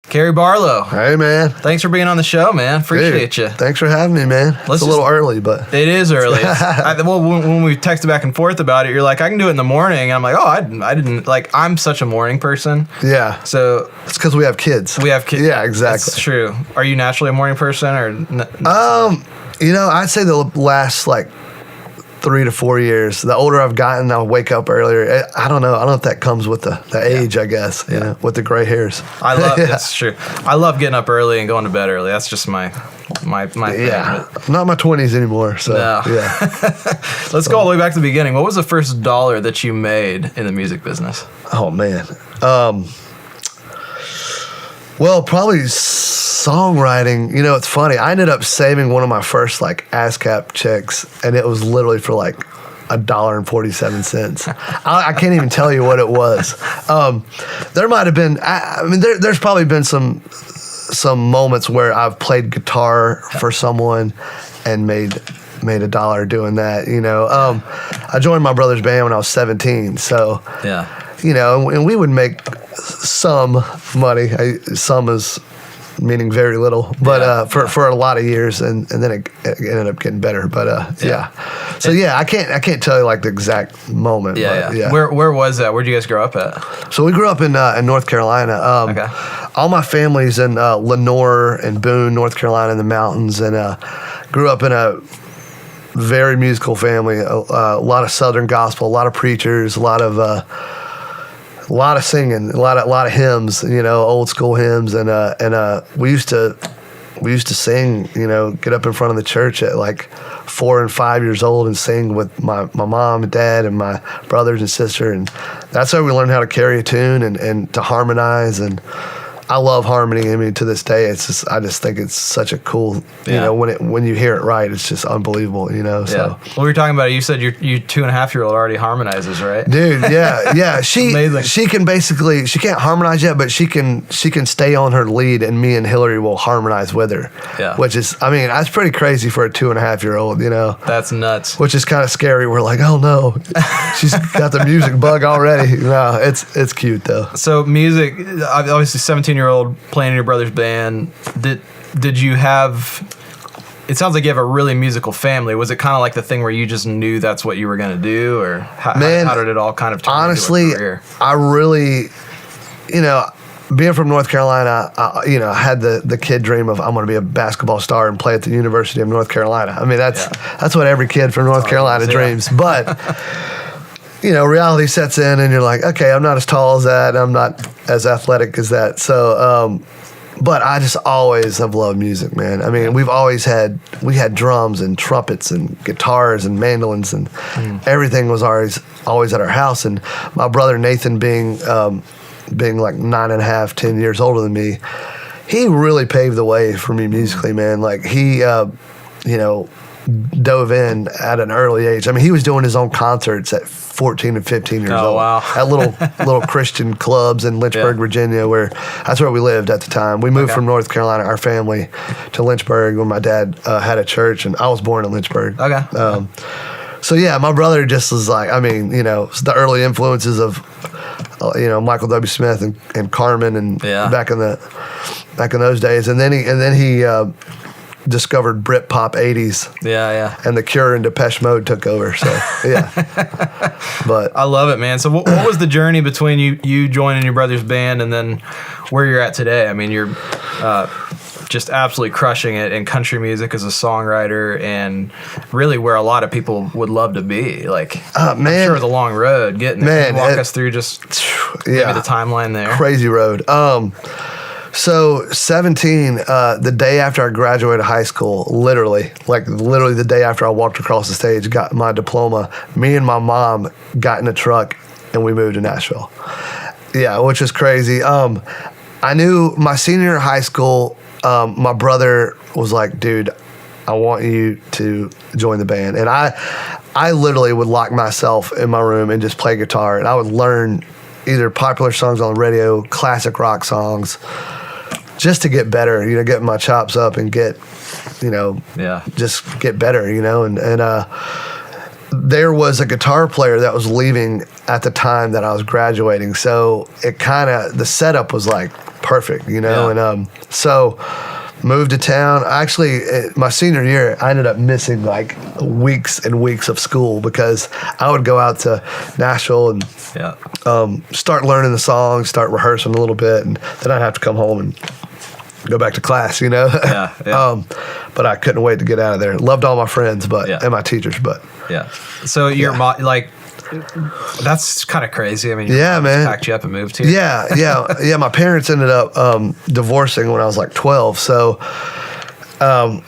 Cary Barlowe. Hey, man. Thanks for being on the show, man. Appreciate you. Thanks for having me, man. It's a little early, but... It is early. Well, when we texted back and forth about it, you're like, I can do it in the morning. And I'm like, oh, I didn't... Like, I'm such a morning person. Yeah. So... It's because we have kids. We have kids. Yeah, exactly. That's true. Are you naturally a morning person or... I'd say the last, 3 to 4 years. The older I've gotten, I'll wake up earlier. I don't know. I don't know if that comes with the age, I guess, you know, with the gray hairs. I love That's true. I love getting up early and going to bed early. That's just my thing. Yeah. I'm not in my 20s anymore, so no. Yeah. Let's go all the way back to the beginning. What was the first dollar that you made in the music business? Oh, man. Well, probably songwriting. You know, it's funny. I ended up saving one of my first ASCAP checks, and it was literally for $1.47. I can't even tell you what it was. There might have been. There's probably been some moments where I've played guitar for someone and made $1 doing that. You know, I joined my brother's band when I was 17. So yeah. You know, and we would make some money. Some is meaning very little, but for a lot of years, and then it ended up getting better. But yeah. So yeah, I can't tell you the exact moment. Yeah, but, yeah. Where was that? Where'd you guys grow up at? So we grew up in North Carolina. Okay. All my family's in Lenore and Boone, North Carolina, in the mountains, and grew up in a very musical family. A lot of Southern gospel, a lot of preachers, a lot of singing, a lot of hymns, you know, old school hymns, and we used to sing, you know, get up in front of the church at 4 and 5 years old and sing with my mom and dad and my brothers and sister, and that's how we learned how to carry a tune and to harmonize. And I love harmony. I mean, to this day, I just think it's such a cool, you know, when you hear it right, it's just unbelievable, you know. So. Well, we were talking about it. You said your 2.5-year-old already harmonizes, right? Dude, yeah. She can basically, she can't harmonize yet, but she can stay on her lead, and me and Hillary will harmonize with her. Yeah. Which is, I mean, that's pretty crazy for a 2.5-year-old, you know. That's nuts. Which is kind of scary. We're like, oh no, she's got the music bug already. No, it's cute though. So music, obviously 17-year-old playing in your brother's band. Did you have? It sounds like you have a really musical family. Was it kind of like the thing where you just knew that's what you were going to do, or how did it all kind of turn honestly, into a career? I really, you know, being from North Carolina, you know, I had the kid dream of I'm going to be a basketball star and play at the University of North Carolina. I mean, that's what every kid from North Carolina dreams. But you know, reality sets in, and you're like, okay, I'm not as tall as that, I'm not as athletic as that. So, but I just always have loved music, man. I mean, we had drums and trumpets and guitars and mandolins, and everything was always at our house. And my brother Nathan, being 9.5, 10 years older than me, he really paved the way for me musically, man. He, you know, dove in at an early age. I mean, he was doing his own concerts at 14 and 15 years old. Wow. At little Christian clubs in Lynchburg, Virginia, that's where we lived at the time. We moved from North Carolina, our family, to Lynchburg when my dad had a church, and I was born in Lynchburg. Okay. So yeah, my brother just was like, I mean, you know, the early influences of, you know, Michael W. Smith and Carmen and back in those days, and then he discovered Britpop 80s. Yeah. And The Cure and Depeche Mode took over. So, yeah. But I love it, man. So what was the journey between you joining your brother's band and then where you're at today? I mean, you're just absolutely crushing it in country music as a songwriter, and really where a lot of people would love to be. Man, I'm sure it's a long road getting there. Can you walk us through just maybe the timeline there? Crazy road. So 17, the day after I graduated high school, literally the day after I walked across the stage, got my diploma, me and my mom got in a truck and we moved to Nashville. Yeah, which is crazy. I knew my senior year of high school, my brother was like, dude, I want you to join the band. And I literally would lock myself in my room and just play guitar, and I would learn either popular songs on the radio, classic rock songs, just to get better, you know, get my chops up and get, you know, just get better, you know. And there was a guitar player that was leaving at the time that I was graduating. So it kind of, the setup was perfect, and so moved to town. Actually, my senior year, I ended up missing like weeks and weeks of school because I would go out to Nashville and start learning the songs, start rehearsing a little bit, and then I'd have to come home and go back to class, but I couldn't wait to get out of there. Loved all my friends, and my teachers, but So your mom, like, that's kind of crazy. I mean, your mom man, packed you up and moved here. Yeah. My parents ended up divorcing when I was like 12, so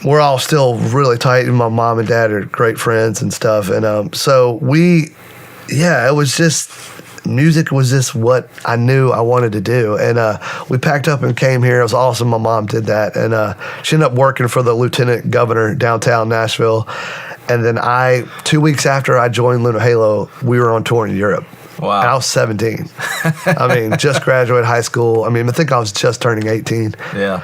we're all still really tight. And my mom and dad are great friends and stuff, and so it was just. Music was just what I knew I wanted to do. And we packed up and came here. It was awesome. My mom did that. And she ended up working for the lieutenant governor downtown Nashville. And then 2 weeks after I joined Luna Halo, we were on tour in Europe. Wow. And I was 17. I mean, just graduated high school. I mean, I think I was just turning 18. Yeah.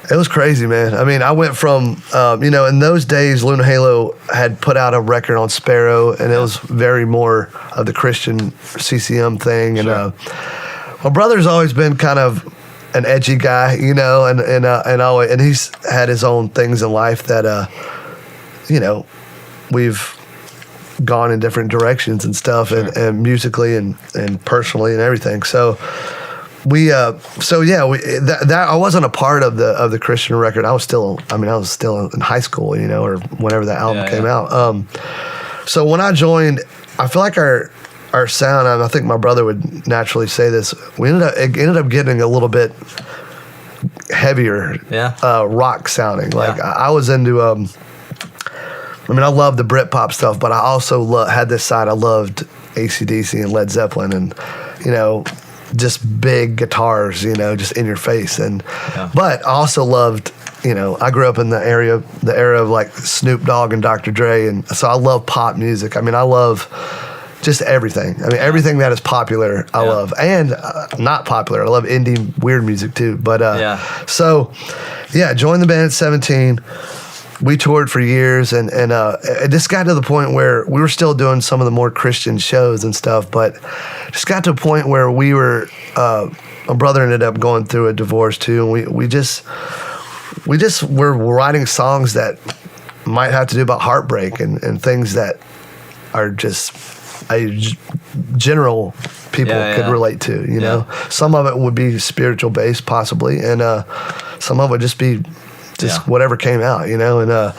It was crazy, man. I mean, I went from, in those days, Luna Halo had put out a record on Sparrow, and it was very more of the Christian CCM thing. And my brother's always been kind of an edgy guy, and he's had his own things in life that, we've gone in different directions and stuff, and musically and personally and everything. So. I wasn't a part of the Christian record. I was still in high school, or whenever that album came out. So when I joined, I feel like our sound, I think my brother would naturally say this, it ended up getting a little bit heavier, rock sounding. Like I was into, I love the Britpop stuff, but I also had this side. I loved AC/DC and Led Zeppelin, and just big guitars, just in your face. But I also loved, I grew up in the era of like Snoop Dogg and Dr. Dre. And so I love pop music. I mean, I love just everything. I mean, everything that is popular, I love. And not popular. I love indie weird music too. But joined the band at 17. We toured for years, and it just got to the point where we were still doing some of the more Christian shows and stuff, but just got to a point where we were, my brother ended up going through a divorce too, and we just were writing songs that might have to do about heartbreak and things that are just general people could relate to, know. Some of it would be spiritual based possibly, and some of it would just be whatever came out, and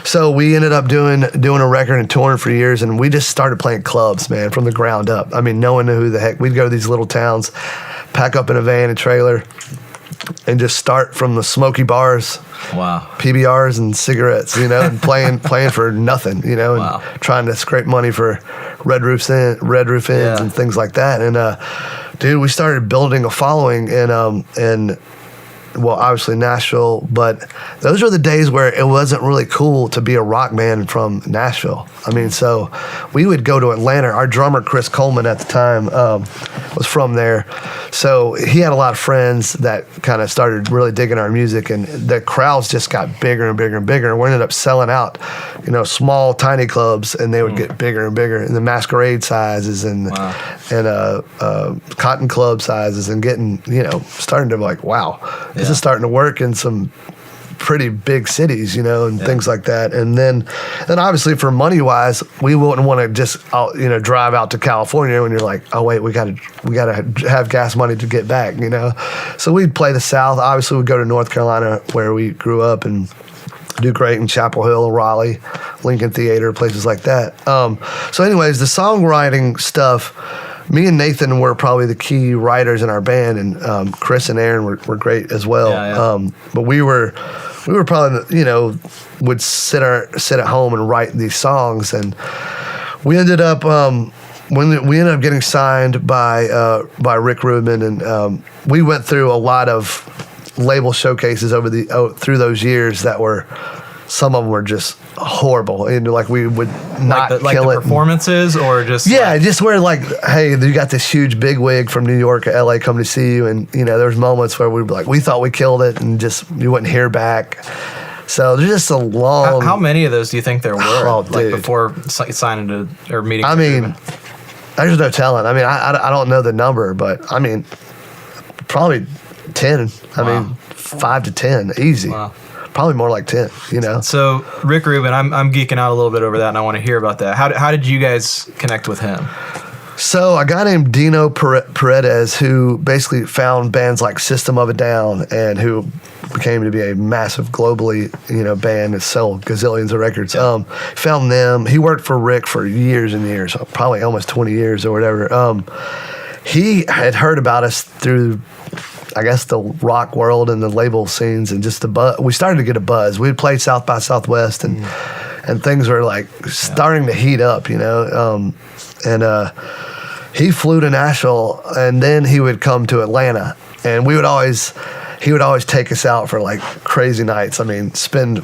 so we ended up doing a record and touring for years, and we just started playing clubs, man, from the ground up. I mean, no one knew who the heck. We'd go to these little towns, pack up in a van and trailer, and just start from the smoky bars, PBRs and cigarettes, and playing for nothing, and trying to scrape money for Red Roof Inns and things like that. And dude, we started building a following in well, obviously Nashville, but those were the days where it wasn't really cool to be a rock band from Nashville. I mean, so we would go to Atlanta. Our drummer, Chris Coleman, at the time, was from there. So he had a lot of friends that kind of started really digging our music, and the crowds just got bigger and bigger and bigger. And we ended up selling out, small, tiny clubs, and they would get bigger and bigger, and the masquerade sizes and cotton club sizes, and getting, starting to be like, wow, this is starting to work in some pretty big cities, and things like that. And then obviously for money wise, we wouldn't want to just drive out to California when you're like, oh wait, we gotta have gas money to get back, So we'd play the South. Obviously we'd go to North Carolina where we grew up and do great in Chapel Hill, Raleigh, Lincoln Theater, places like that. So anyways, the songwriting stuff, me and Nathan were probably the key writers in our band, and Chris and Aaron were great as well. But we were probably, would sit at home and write these songs, and we ended up getting signed by Rick Rubin, and we went through a lot of label showcases through those years that were. Some of them were just horrible, and like we would not kill it. Performances, or just just where like, hey, you got this huge big wig from New York or LA coming to see you, and there's moments where we'd be like, we thought we killed it, and just you wouldn't hear back. So there's just a long. How many of those do you think there were? Before signing to or meeting? I mean, there's no telling. I mean, I don't know the number, but I mean, probably 10. I mean, 5 to 10, easy. Wow. Probably more like 10, you know. So Rick Rubin, I'm geeking out a little bit over that, and I want to hear about that. How did you guys connect with him? So a guy named Dino Paredes, who basically found bands like System of a Down, and who became to be a massive globally, band that sold gazillions of records. Found them. He worked for Rick for years and years, probably almost 20 years or whatever. He had heard about us through, I guess, the rock world and the label scenes, and just the buzz. We started to get a buzz. We had played South by Southwest, and things were like starting to heat up, he flew to Nashville, and then he would come to Atlanta, and he would always take us out for like crazy nights. I mean, spend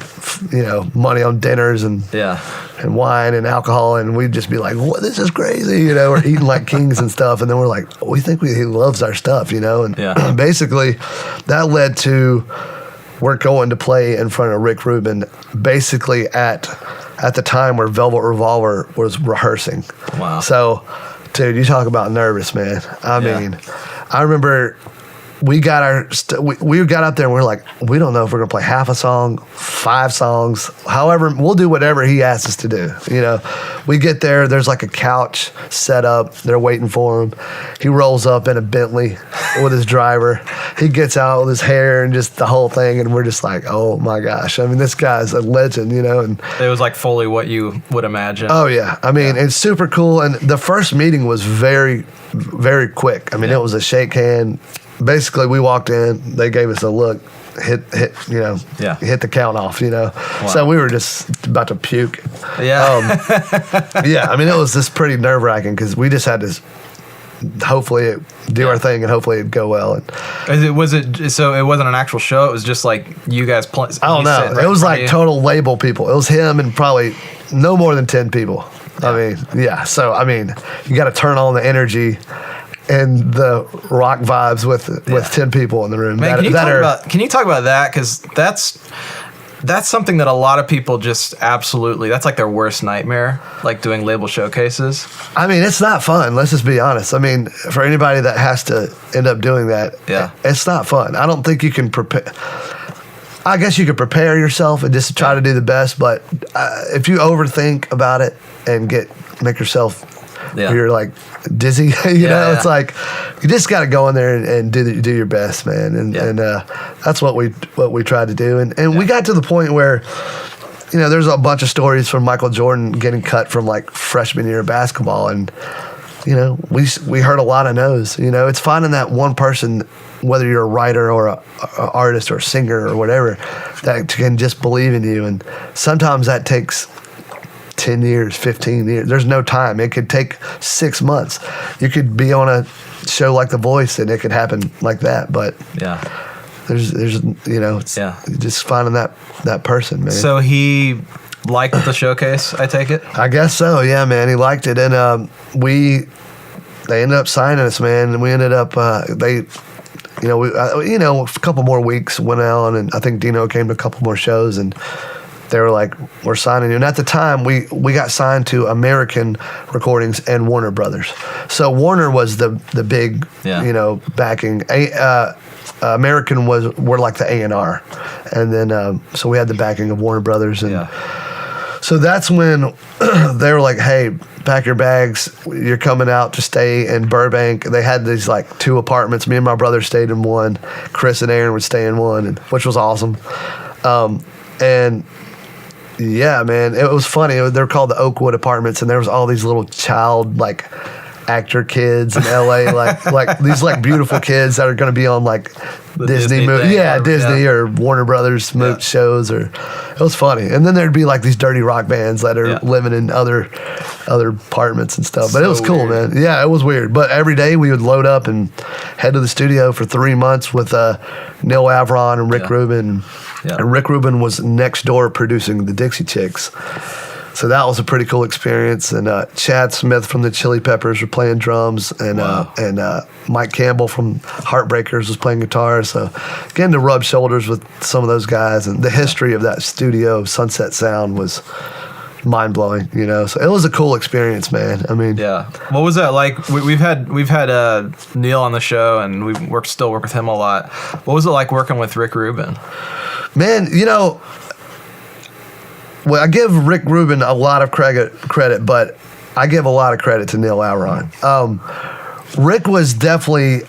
money on dinners and wine and alcohol, and we'd just be like, "What? This is crazy!" We're eating like kings and stuff, and then we're like, "We think he loves our stuff," and basically that led to we're going to play in front of Rick Rubin, basically at the time where Velvet Revolver was rehearsing. Wow. So, dude, you talk about nervous, man. I mean, I remember we got we got up there and we were like, we don't know if we're gonna play half a song, 5 songs, however, we'll do whatever he asks us to do. We get there, there's like a couch set up, they're waiting for him. He rolls up in a Bentley with his driver. He gets out with his hair and just the whole thing, and we're just like, oh my gosh. I mean, this guy's a legend, and it was like fully what you would imagine. Oh yeah. I mean, it's super cool, and the first meeting was very, very quick. I mean, it was a shake hand. Basically, we walked in, they gave us a look, hit the count off, Wow. So we were just about to puke. Yeah. I mean, it was just pretty nerve-wracking because we just had to hopefully do our thing and hopefully it'd go well. So it wasn't an actual show? It was just like you guys play? I don't know. It was like total label people. It was him and probably no more than 10 people. I mean, So, I mean, you got to turn on the energy and the rock vibes with 10 people in the room. Man, can you talk about that? Because that's something that a lot of people just absolutely, that's like their worst nightmare, like doing label showcases. I mean, it's not fun. Let's just be honest. I mean, for anybody that has to end up doing that, it's not fun. I don't think you can prepare. I guess you could prepare yourself and just try to do the best, but if you overthink about it and make yourself you're like dizzy, it's like you just got to go in there and do your best, man. And that's what we tried to do. And we got to the point where, there's a bunch of stories from Michael Jordan getting cut from like freshman year of basketball, and we heard a lot of no's. It's finding that one person, whether you're a writer or a artist or a singer or whatever, that can just believe in you. And sometimes that takes 10 years, 15 years. There's no time. It could take 6 months. You could be on a show like The Voice and it could happen like that. But there's just finding that person, man. So he liked the showcase, I take it? I guess so, yeah, man. He liked it. And they ended up signing us, man. And we ended up, a couple more weeks went on, and I think Dino came to a couple more shows, and they were like, we're signing you. And at the time, we got signed to American Recordings and Warner Brothers. So Warner was the big, backing. American were like the A&R. And then, so we had the backing of Warner Brothers. And so that's when they were like, hey, pack your bags. You're coming out to stay in Burbank. They had these like 2 apartments. Me and my brother stayed in one. Chris and Aaron would stay in one, which was awesome. And yeah, man, it was funny. They were called the Oakwood Apartments, and there was all these little child like actor kids in LA, like these like beautiful kids that are going to be on like the Disney movie, Disney or Warner Brothers shows. Or it was funny. And then there'd be like these dirty rock bands that are living in other apartments and stuff. But it was cool, man. Yeah, it was weird. But every day we would load up and head to the studio for 3 months with Neil Avron and Rick Rubin. Yeah. And Rick Rubin was next door producing the Dixie Chicks. So that was a pretty cool experience. And Chad Smith from the Chili Peppers were playing drums, and Mike Campbell from Heartbreakers was playing guitar. So getting to rub shoulders with some of those guys, and the history of that studio, Sunset Sound, was mind blowing, you know. So it was a cool experience, man. I mean, yeah. What was that like? We've had Neil on the show, and we still work with him a lot. What was it like working with Rick Rubin? Man, you know, well, I give Rick Rubin a lot of credit, but I give a lot of credit to Neil Alron. Rick was definitely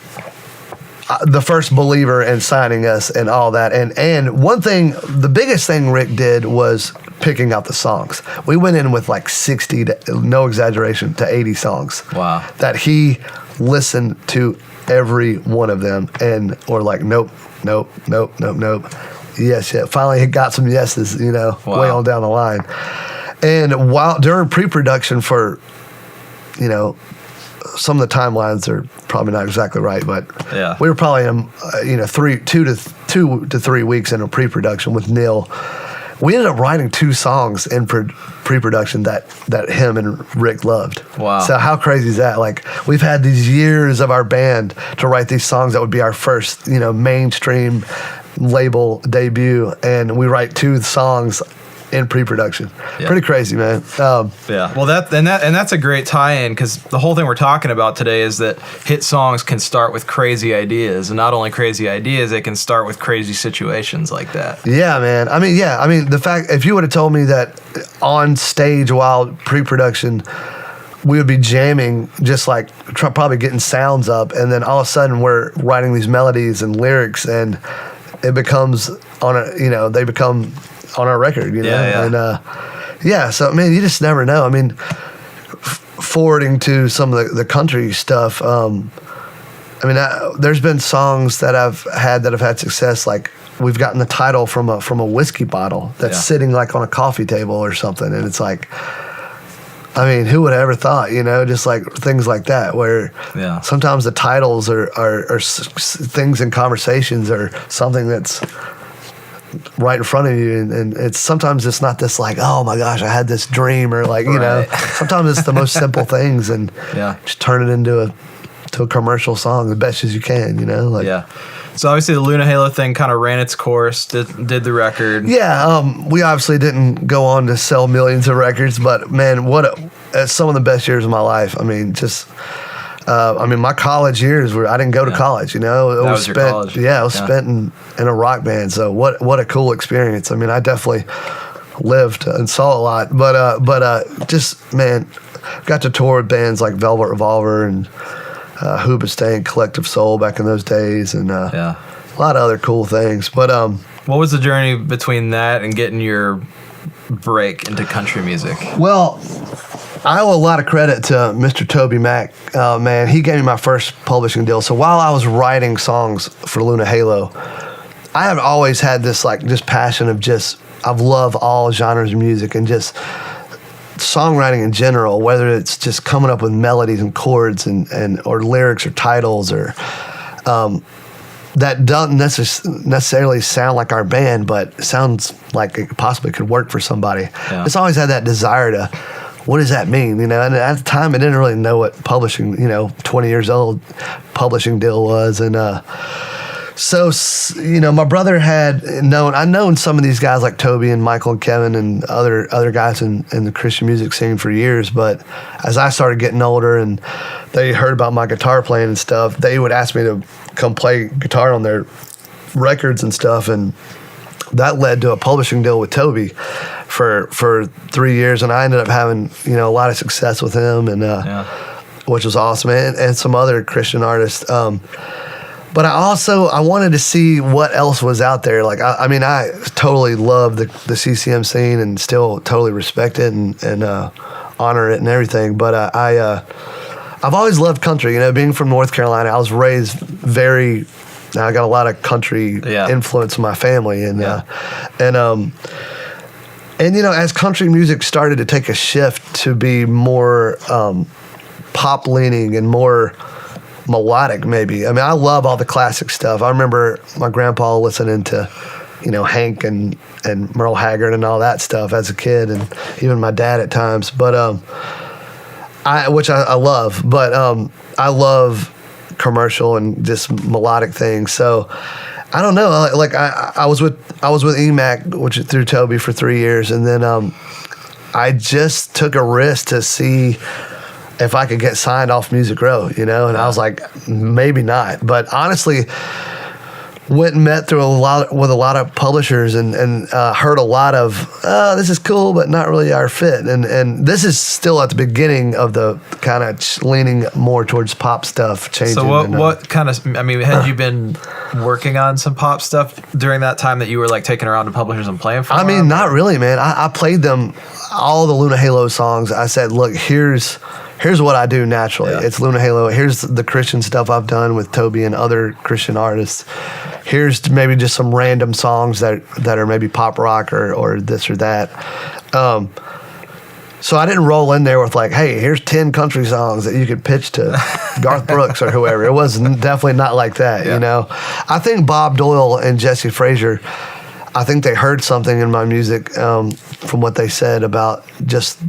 the first believer in signing us and all that. And one thing, the biggest thing Rick did was picking out the songs. We went in with like 60, no exaggeration, to 80 songs. Wow. That he listened to every one of them and or like, nope. Yes, yeah. Finally he got some yeses, you know, way on down the line. And during pre-production for, you know, some of the timelines are probably not exactly right, but yeah, we were probably in, 2 to 3 weeks into pre-production with Neil. We ended up writing 2 songs in pre-production that him and Rick loved. Wow! So how crazy is that? Like, we've had these years of our band to write these songs that would be our first, you know, mainstream label debut, and we write 2 songs in pre-production. Yeah. Pretty crazy, man. Yeah. Well, that's a great tie-in, because the whole thing we're talking about today is that hit songs can start with crazy ideas, and not only crazy ideas, they can start with crazy situations like that. Yeah, man. I mean, the fact, if you would have told me that on stage while pre-production, we would be jamming, just like probably getting sounds up, and then all of a sudden we're writing these melodies and lyrics, and it becomes they become on our record, you know? Yeah. And, so, man, you just never know. I mean, forwarding to some of the country stuff, there's been songs that I've had success, like we've gotten the title from a whiskey bottle that's sitting like on a coffee table or something, and it's like, I mean, who would have ever thought, you know, just like things like that, where sometimes the titles are things in conversations or something that's right in front of you, and it's sometimes it's not this like, oh my gosh, I had this dream, or like, you know, sometimes it's the most simple things, and just turn it into a commercial song the best as you can, you know, like. Yeah. So obviously the Luna Halo thing kind of ran its course, did the record. Yeah, we obviously didn't go on to sell millions of records, but man, it's some of the best years of my life. I mean, just. My college years I didn't go to college, you know. It was spent, your college. Yeah, it was spent in a rock band. So what a cool experience. I mean, I definitely lived and saw a lot, but just, man, got to tour with bands like Velvet Revolver and Hoobastank, Collective Soul back in those days, and a lot of other cool things. But what was the journey between that and getting your break into country music? Well, I owe a lot of credit to Mr. TOBYMAC. Man, he gave me my first publishing deal. So while I was writing songs for Luna Halo, I have always had this passion of I've loved all genres of music and just songwriting in general, whether it's just coming up with melodies and chords and or lyrics or titles or that doesn't necessarily sound like our band, but sounds like it possibly could work for somebody. Yeah. It's always had that desire to, what does that mean? You know, and at the time I didn't really know what publishing, 20 years old, publishing deal was. And so, my brother I'd known some of these guys like Toby and Michael and Kevin and other guys in the Christian music scene for years. But as I started getting older and they heard about my guitar playing and stuff, they would ask me to come play guitar on their records and stuff. And that led to a publishing deal with Toby for 3 years. And I ended up having, a lot of success with him, and which was awesome, and some other Christian artists. But I wanted to see what else was out there. Like, I totally love the CCM scene and still totally respect it and honor it and everything. But I've always loved country. Being from North Carolina, I was raised I got a lot of country influence in my family, and as country music started to take a shift to be more pop leaning and more melodic, maybe. I love all the classic stuff. I remember my grandpa listening to, Hank and Merle Haggard and all that stuff as a kid, and even my dad at times. But which I love. But I love commercial and just melodic things. So I don't know. Like I was with EMAC, which is through Toby, for 3 years, and then I just took a risk to see if I could get signed off Music Row, you know, and I was like, maybe not. But honestly, went and met with a lot of publishers and heard a lot of, this is cool, but not really our fit. And this is still at the beginning of the kind of leaning more towards pop stuff changing. So what kind of, I mean, had you been working on some pop stuff during that time that you were like taking around to publishers and playing for them? I mean, not really, man. I played them, all the Luna Halo songs. I said, look, here's what I do naturally. It's Luna Halo. Here's the Christian stuff I've done with Toby and other Christian artists. Here's maybe just some random songs that are maybe pop rock or this or that. So I didn't roll in there with like, hey, here's 10 country songs that you could pitch to Garth Brooks or whoever. It was definitely not like that, you know. I think Bob Doyle and Jesse Frazier, I think they heard something in my music from what they said about just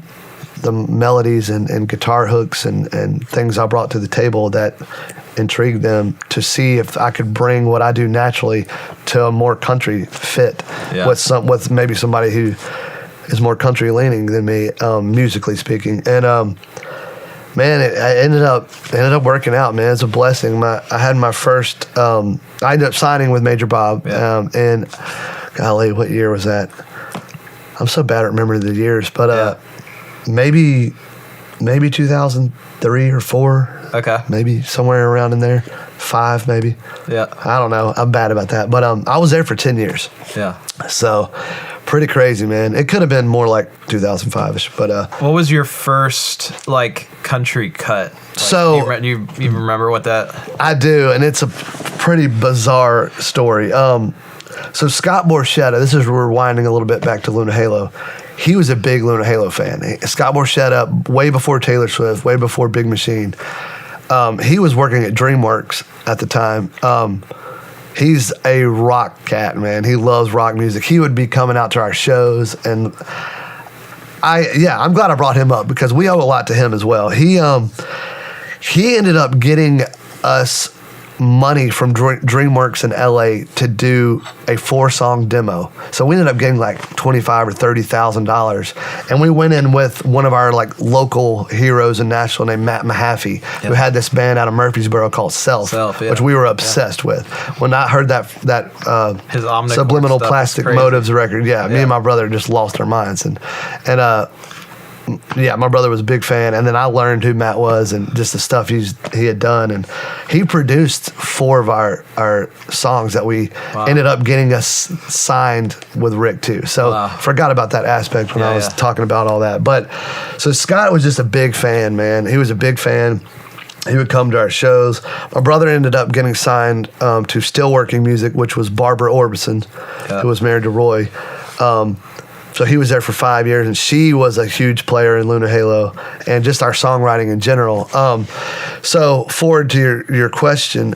the melodies and guitar hooks and things I brought to the table that intrigued them to see if I could bring what I do naturally to a more country fit with maybe somebody who is more country leaning than me, musically speaking. And man, it ended up working out, man. It's a blessing. I had my first. I ended up signing with Major Bob, and golly, what year was that? I'm so bad at remembering the years, but maybe 2003 or 4. Okay. Maybe somewhere around in there. 5 maybe. Yeah. I don't know. I'm bad about that. But I was there for 10 years. Yeah. So pretty crazy, man. It could have been more like 2005ish, but what was your first like country cut? Like, so you remember what that? I do, and it's a pretty bizarre story. So Scott Borschetta, this is rewinding a little bit back to Luna Halo. He was a big Luna Halo fan. Scott Borschetta, way before Taylor Swift, way before Big Machine. He was working at DreamWorks at the time. He's a rock cat, man. He loves rock music. He would be coming out to our shows, and I'm glad I brought him up because we owe a lot to him as well. He ended up getting us money from DreamWorks in LA to do a 4-song demo. So we ended up getting like $25,000 or $30,000, and we went in with one of our like local heroes in Nashville named Matt Mahaffey, who had this band out of Murfreesboro called Self, which we were obsessed with. When I heard that his Subliminal Plastic Motives record, me and my brother just lost our minds, and my brother was a big fan, and then I learned who Matt was and just the stuff he had done, and he produced 4 of our songs that we ended up getting us signed with Rick too. So forgot about that aspect when I was talking about all that. But so Scott was just a big fan, man. He was a big fan. He would come to our shows. My brother ended up getting signed to Still Working Music, which was Barbara Orbison, who was married to Roy. So he was there for 5 years, and she was a huge player in Luna Halo and just our songwriting in general. So forward to your question,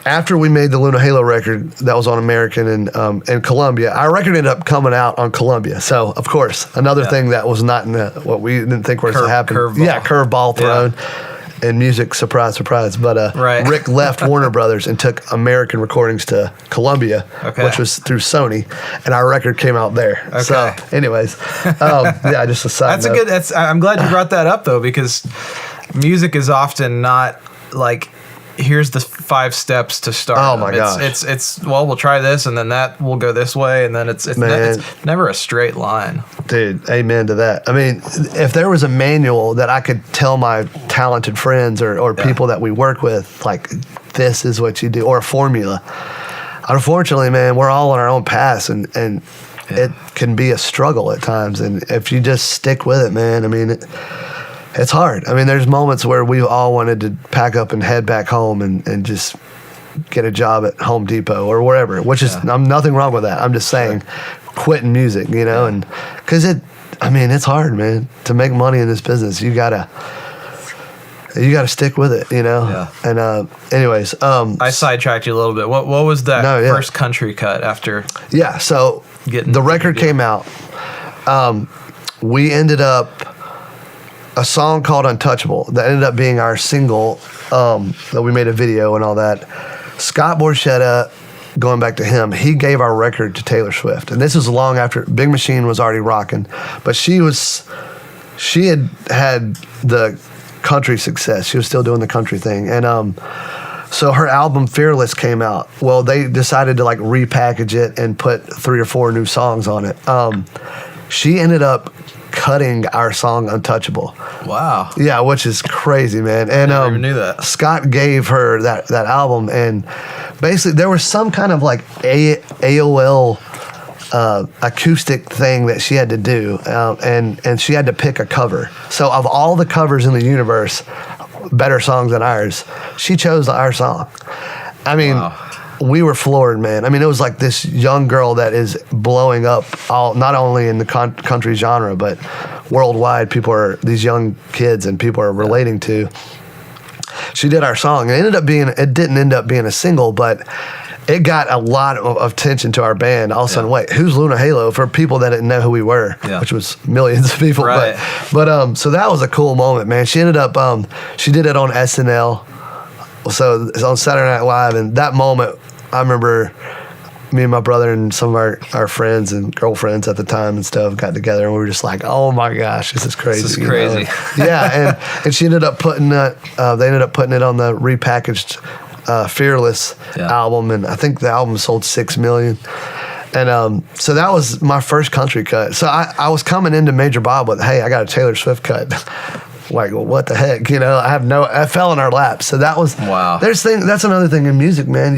after we made the Luna Halo record that was on American and Columbia, our record ended up coming out on Columbia. So, of course, another thing that was not in what we didn't think was to happen. Curveball thrown. In music, surprise, surprise. But Rick left Warner Brothers and took American recordings to Columbia, which was through Sony, and our record came out there. Okay. So, anyways, just a side note. I'm glad you brought that up though, because music is often not like, here's the 5 steps to start. Oh my gosh! It's we'll try this, and then that will go this way, and then it's never a straight line. Dude, amen to that. I mean, if there was a manual that I could tell my talented friends or people that we work with, like, this is what you do, or a formula. Unfortunately, man, we're all on our own paths, and it can be a struggle at times. And if you just stick with it, man, I mean, it's hard. I mean, there's moments where we all wanted to pack up and head back home and just get a job at Home Depot or wherever, which is, I'm nothing wrong with that. I'm just saying, quitting music, you know, and because it's hard, man, to make money in this business. You gotta stick with it, you know. Yeah. And anyways, I sidetracked you a little bit. What was that first country cut after? Yeah, so the record came out. We ended up a song called Untouchable that ended up being our single that we made a video and all that. Scott Borschetta going back to him, he gave our record to Taylor Swift. And this was long after Big Machine was already rocking. But she had the country success. She was still doing the country thing. And so her album Fearless came out. Well, they decided to like repackage it and put 3 or 4 new songs on it. She ended up cutting our song Untouchable. Wow. Yeah, which is crazy, man. And I never even knew that. Scott gave her that album, and basically there was some kind of like AOL acoustic thing that she had to do, and she had to pick a cover. So of all the covers in the universe, better songs than ours, she chose our song. I mean, wow. We were floored, man. I mean, it was like this young girl that is blowing up not only in the country genre, but worldwide. These young kids and people are relating to. She did our song. It didn't end up being a single, but it got a lot of attention to our band. All of a sudden, wait, who's Luna Halo? For people that didn't know who we were, which was millions of people. Right. But so that was a cool moment, man. She ended up, she did it on SNL. So it's on Saturday Night Live, and that moment, I remember me and my brother and some of our friends and girlfriends at the time and stuff got together, and we were just like, oh my gosh, this is crazy. This is crazy. Yeah, and she ended up putting it, they ended up putting it on the repackaged Fearless album, and I think the album sold 6 million. And so that was my first country cut. So I was coming into Major Bob with, hey, I got a Taylor Swift cut. Like, well, what the heck? You know, I fell in our lap. So that was, wow. That's another thing in music, man.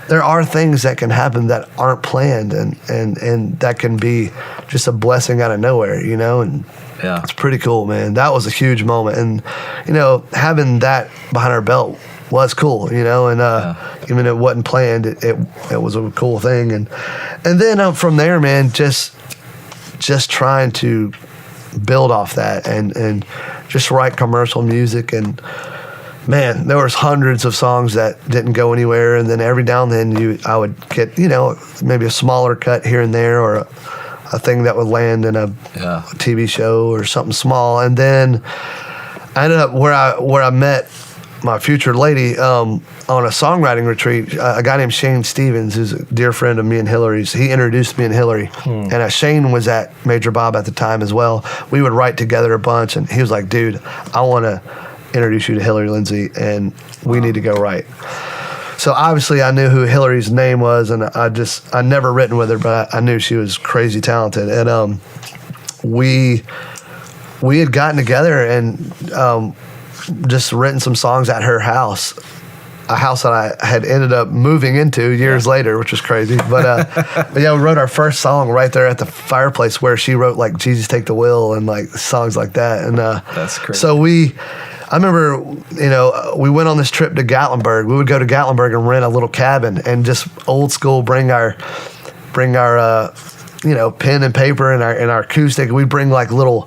There are things that can happen that aren't planned, and that can be just a blessing out of nowhere, you know? And it's pretty cool, man. That was a huge moment. And, you know, having that behind our belt was cool, you know? And even it wasn't planned, it was a cool thing. And then from there, man, just trying to build off that and just write commercial music. And man, there was hundreds of songs that didn't go anywhere, and then every now and then I would get, you know, maybe a smaller cut here and there, or a thing that would land in a TV show or something small. And then I ended up where I met my future lady on a songwriting retreat. A guy named Shane Stevens, who's a dear friend of me and Hillary's, he introduced me and Hillary. And Shane was at Major Bob at the time as well. We would write together a bunch, and he was like, dude, I want to introduce you to Hillary Lindsay, and we need to go write. So obviously I knew who Hillary's name was, and I never written with her, but I knew she was crazy talented. And we had gotten together and just written some songs at her house, a house that I had ended up moving into years later, which was crazy. But we wrote our first song right there at the fireplace, where she wrote like Jesus Take the Wheel and like songs like that. And that's crazy. So I remember, you know, we went on this trip to Gatlinburg. We would go to Gatlinburg and rent a little cabin and just old school bring our you know, pen and paper and our acoustic. We bring like little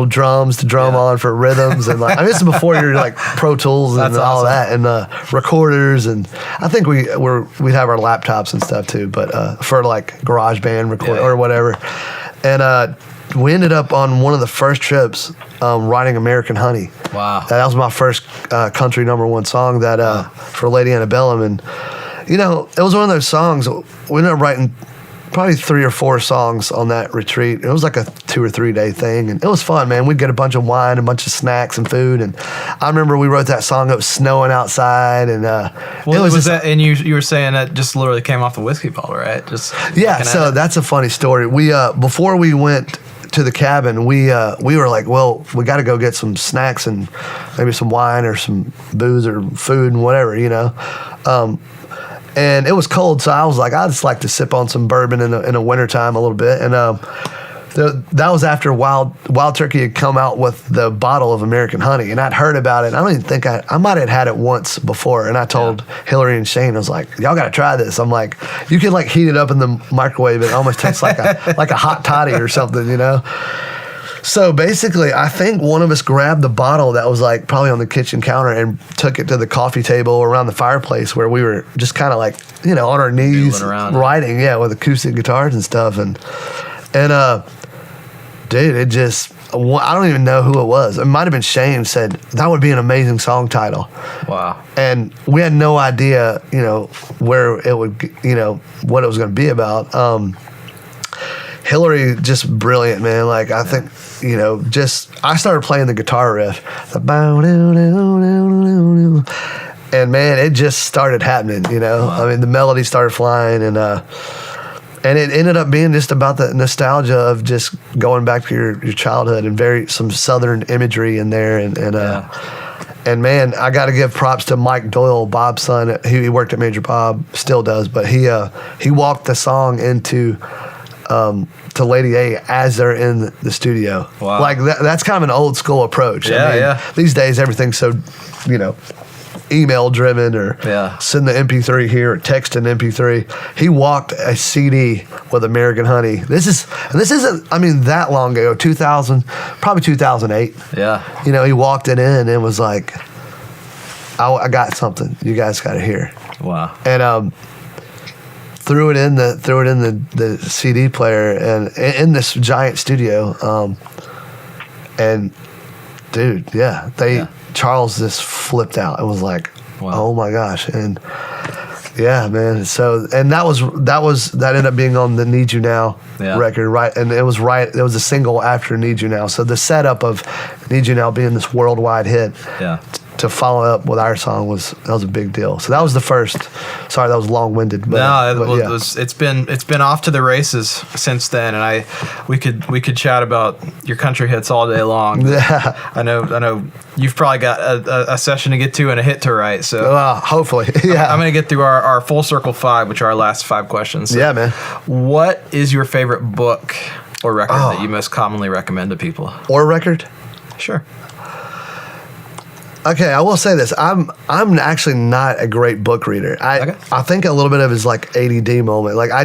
drums to drum on for rhythms, and like, I mean, this is before you're like Pro Tools and all that, and recorders, and I think we'd have our laptops and stuff too, but for like GarageBand record or whatever. And we ended up on one of the first trips writing American Honey. Wow. That was my first country #1 song that for Lady Antebellum. And you know, it was one of those songs we ended up writing probably 3 or 4 songs on that retreat. It was like a 2 or 3 day thing, and it was fun, man. We'd get a bunch of wine, a bunch of snacks and food, and I remember we wrote that song. It was snowing outside, and it was that. And you were saying that just literally came off the whiskey bottle, right? Just so that's a funny story. We before we went to the cabin, we were like, well, we got to go get some snacks and maybe some wine or some booze or food and whatever, you know. And it was cold, so I was like, I just like to sip on some bourbon in the wintertime a little bit. And that was after Wild Turkey had come out with the bottle of American Honey, and I'd heard about it. I don't even think I might have had it once before, and I told Hillary and Shane, I was like, y'all got to try this. I'm like, you can like heat it up in the microwave, it almost tastes like a hot toddy or something, you know. So basically, I think one of us grabbed the bottle that was like probably on the kitchen counter and took it to the coffee table around the fireplace, where we were just kind of like, you know, on our knees writing, with acoustic guitars and stuff. And dude, it just, I don't even know who it was. It might have been Shane said, that would be an amazing song title. Wow. And we had no idea, where it would, what it was going to be about. Hillary, just brilliant, man. Like, I think, I started playing the guitar riff. And, man, it just started happening, Wow. I mean, the melody started flying, and it ended up being just about the nostalgia of just going back to your childhood and some Southern imagery in there. And man, I got to give props to Mike Doyle, Bob's son. He worked at Major Bob, still does, but he walked the song into to Lady A as they're in the studio. Wow. Like that's kind of an old school approach. Yeah. These days everything's so, email driven or send the MP3 here or text an MP3. He walked a CD with American Honey. This isn't that long ago, 2000, probably 2008. Yeah. He walked it in and was like, I got something you guys got to hear. Wow. And threw it in the CD player and in this giant studio. And dude, Charles just flipped out. It was like, wow. Oh my gosh. And yeah, man. So, and that ended up being on the Need You Now record, right? And it was a single after Need You Now. So the setup of Need You Now being this worldwide hit to follow up with our song was a big deal. So that was the first. Sorry, that was long-winded. It's been off to the races since then, and we could chat about your country hits all day long. Yeah, I know you've probably got a session to get to and a hit to write. So hopefully, yeah. I'm gonna get through our full circle 5, which are our last 5 questions. So yeah, man. What is your favorite book or record that you most commonly recommend to people? Or record? Sure. Okay, I will say this. I'm actually not a great book reader. I think a little bit of it is like ADD moment. Like I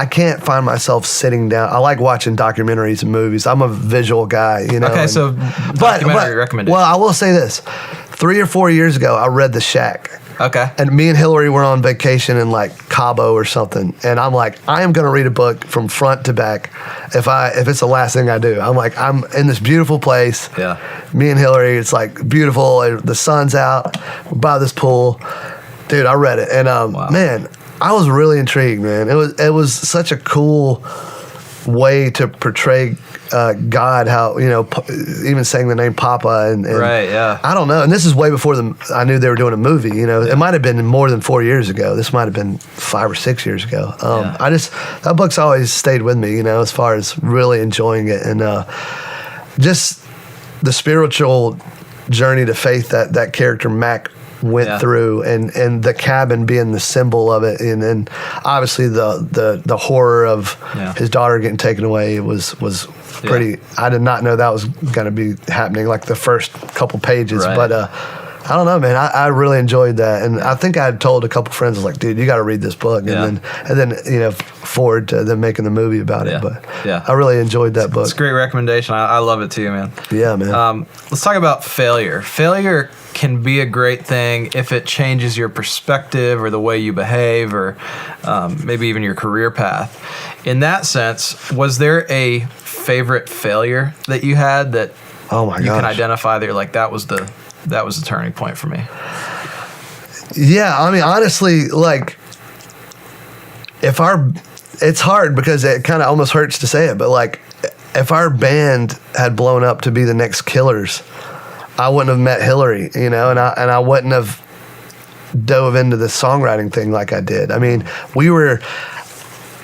can't find myself sitting down. I like watching documentaries and movies. I'm a visual guy, Okay, so documentary recommendation. Well, I will say this. 3 or 4 years ago, I read The Shack. Okay. And me and Hillary were on vacation in like Cabo or something, and I'm like, I am going to read a book from front to back if it's the last thing I do. I'm like, I'm in this beautiful place. Yeah. Me and Hillary, it's like beautiful. The sun's out. We're by this pool. Dude, I read it, and wow. Man, I was really intrigued, man. It was such a cool way to portray God, how even saying the name Papa and right, yeah. I don't know. And this is way before I knew they were doing a movie. It might have been more than 4 years ago. This might have been 5 or 6 years ago. That book's always stayed with me. As far as really enjoying it and just the spiritual journey to faith that character Mac went through, and the cabin being the symbol of it, and obviously the horror of his daughter getting taken away was pretty. I did not know that was going to be happening like the first couple pages, right. But I don't know, man. I really enjoyed that, and I think I had told a couple friends, I was like, dude, you got to read this book, and then forward to them making the movie about it. But I really enjoyed that book. It's a great recommendation. I love it too, man. Yeah, man. Let's talk about failure. Failure can be a great thing if it changes your perspective or the way you behave, or maybe even your career path. In that sense, was there a favorite failure that you had that you can identify that you're like, that was the turning point for me? Yeah, I mean, honestly, like, it's hard because it kind of almost hurts to say it, but like, if our band had blown up to be the next Killers, I wouldn't have met Hillary, and I wouldn't have dove into the songwriting thing like I did. I mean,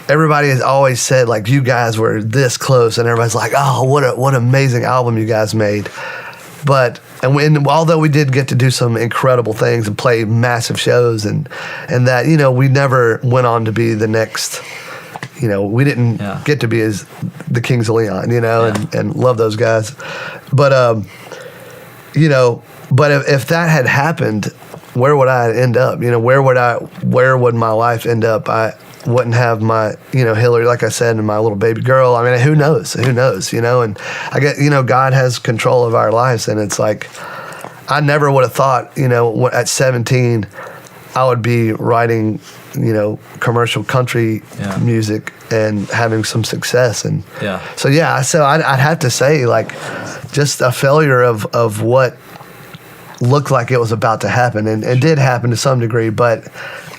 everybody has always said, like, you guys were this close, and everybody's like, oh, what an amazing album you guys made. But although we did get to do some incredible things and play massive shows and that, we never went on to be the next, we didn't get to be as the Kings of Leon, and love those guys. But, but if that had happened, where would I end up? Where would my life end up? I wouldn't have my, Hillary, like I said, and my little baby girl. I mean, who knows, and I get, God has control of our lives. And it's like, I never would have thought, at 17 I would be writing, commercial country music and having some success. And so I'd have to say, like, just a failure of what looked like it was about to happen, and it did happen to some degree, but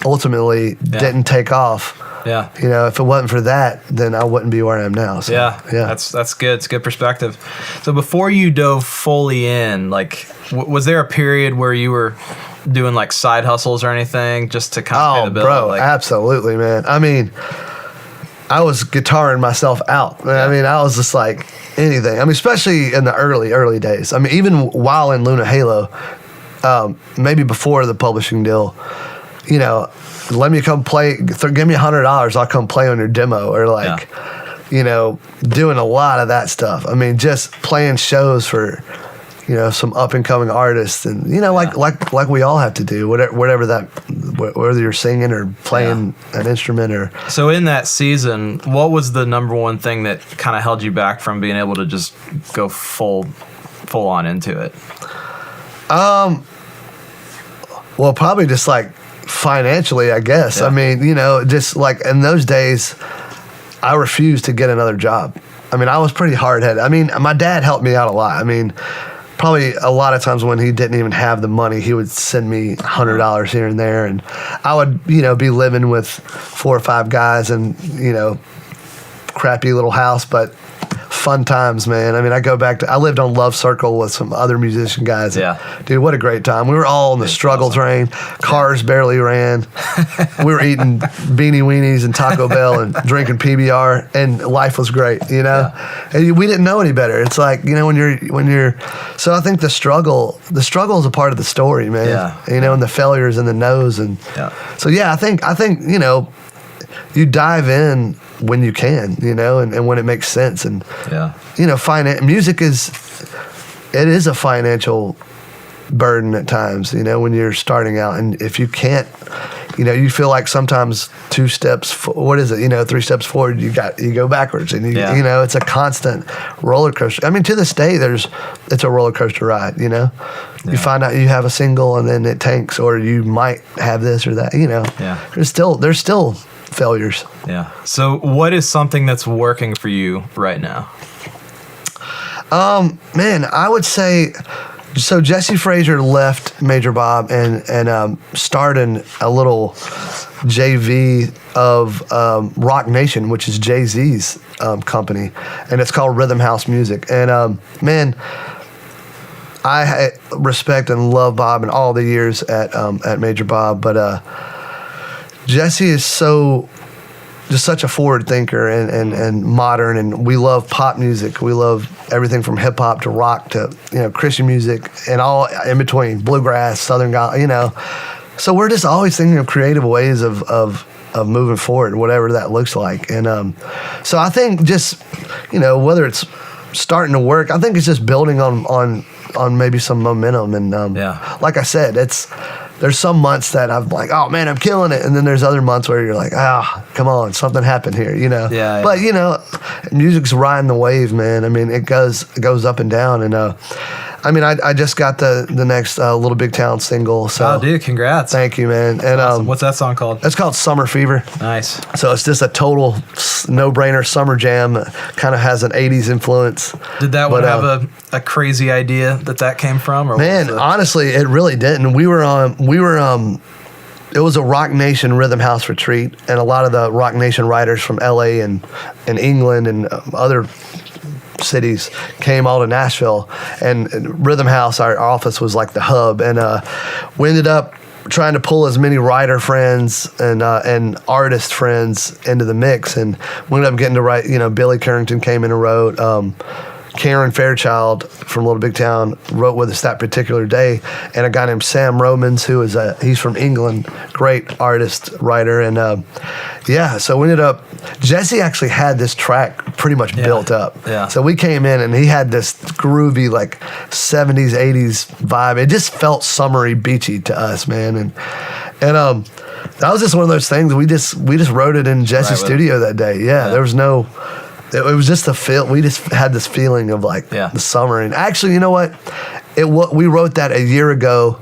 ultimately didn't take off. Yeah. If it wasn't for that, then I wouldn't be where I am now. So, That's good. It's good perspective. So before you dove fully in, like, was there a period where you were doing like side hustles or anything just to kind of pay the bill? Bro, absolutely, man. I mean, I was guitaring myself out. I mean, I was just like anything. I mean, especially in the early days. I mean, even while in Luna Halo, maybe before the publishing deal, let me come play. Give me $100. I'll come play on your demo, or like, doing a lot of that stuff. I mean, just playing shows for, some up and coming artists, and like we all have to do, whatever that, whether you're singing or playing an instrument or. So in that season, what was the number one thing that kind of held you back from being able to just go full on into it? Well, probably just like financially, I guess. I mean, just like in those days, I refused to get another job. I mean, I was pretty hard-headed. I mean, my dad helped me out a lot. I mean, probably a lot of times when he didn't even have the money, he would send me $100 here and there, and I would, be living with 4 or 5 guys and, crappy little house, but fun times, man. I mean, I lived on Love Circle with some other musician guys. Dude, what a great time. We were all on the struggle train. Cars barely ran. We were eating Beanie Weenies and Taco Bell and drinking PBR, and life was great, And we didn't know any better. It's like, when you're so I think the struggle is a part of the story, man. And the failures and the no's, and so I think you dive in when you can, and when it makes sense. And, music is a financial burden at times, when you're starting out. And if you can't, you feel like sometimes 2 steps, 3 steps forward, you go backwards. And, it's a constant roller coaster. I mean, to this day, it's a roller coaster ride, You find out you have a single and then it tanks, or you might have this or that, There's still failures. So what is something that's working for you right now? Man, I would say, so Jesse Frazier left Major Bob and started a little JV of Rock Nation, which is Jay-Z's company, and it's called Rhythm House Music. And man, I respect and love Bob and all the years at Major Bob, but Jesse is just such a forward thinker and modern, and we love pop music. We love everything from hip hop to rock to Christian music and all in between, bluegrass, southern gospel, So we're just always thinking of creative ways of moving forward, whatever that looks like. And so I think just whether it's starting to work, I think it's just building on maybe some momentum. And like I said, there's some months that I'm like, oh man, I'm killing it, and then there's other months where you're like, come on, something happened here, But music's riding the wave, man. I mean, it goes up and down, and I mean, I just got the next Little Big Town single. So, dude, congrats! Thank you, man. And awesome. What's that song called? It's called Summer Fever. Nice. So it's just a total no-brainer summer jam. Kind of has an '80s influence. Did that one have a crazy idea that came from? Or man, honestly, it really didn't. It was a Rock Nation Rhythm House retreat, and a lot of the Rock Nation writers from LA and England and other cities came all to Nashville, and Rhythm House, our office, was like the hub, and we ended up trying to pull as many writer friends and artist friends into the mix, and we ended up getting to write. Billy Currington came in and wrote. Karen Fairchild from Little Big Town wrote with us that particular day, and a guy named Sam Romans, who is he's from England, great artist, writer, and so we ended up, Jesse actually had this track pretty much built up. So we came in and he had this groovy like 70s, 80s vibe. It just felt summery, beachy to us, man, and that was just one of those things. We just wrote it in Jesse's studio that day. There was no. It was just a feel. We just had this feeling of like the summer. And actually, you know what? We wrote that a year ago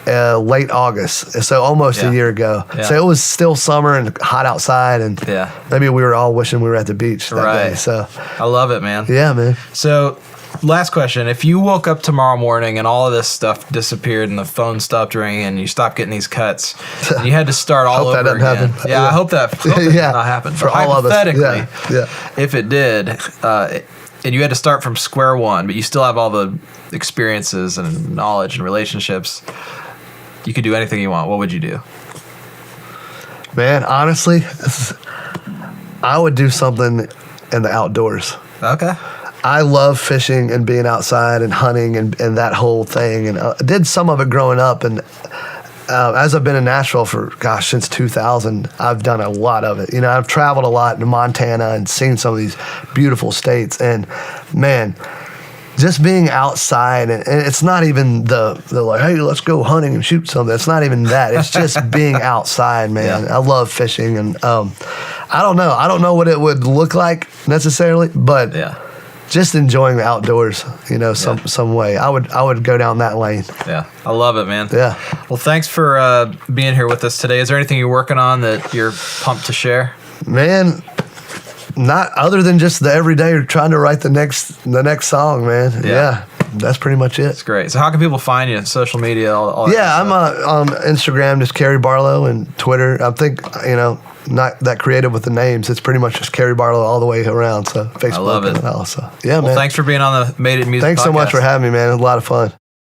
late August, so almost a year ago. Yeah. So it was still summer and hot outside, and maybe we were all wishing we were at the beach that day. So I love it, man. Yeah, man. So last question. If you woke up tomorrow morning and all of this stuff disappeared and the phone stopped ringing and you stopped getting these cuts and you had to start all over again. Happen. Yeah, I hope that does not happen. For all of us. Hypothetically, if it did, and you had to start from square one, but you still have all the experiences and knowledge and relationships, you could do anything you want. What would you do? Man, honestly, I would do something in the outdoors. Okay. I love fishing and being outside and hunting and that whole thing. And I did some of it growing up. And as I've been in Nashville since 2000, I've done a lot of it. You know, I've traveled a lot in Montana and seen some of these beautiful states. And man, just being outside, and it's not even the like, hey, let's go hunting and shoot something. It's not even that. It's just being outside, man. I love fishing, and I don't know what it would look like necessarily, but just enjoying the outdoors, you know, some way. I would go down that lane. Yeah, I love it, man. Yeah. Well, thanks for being here with us today. Is there anything you're working on that you're pumped to share? Man, not other than just the everyday trying to write the next song, man. Yeah. That's pretty much it. That's great. So how can people find you on social media? All I'm on Instagram, just Cary Barlowe, and Twitter. I think, you know, not that creative with the names. It's pretty much just Cary Barlowe all the way around. So Facebook. I love it. So, man. Thanks for being on the Made It Music Thanks podcast. so much for having me, man. It was a lot of fun.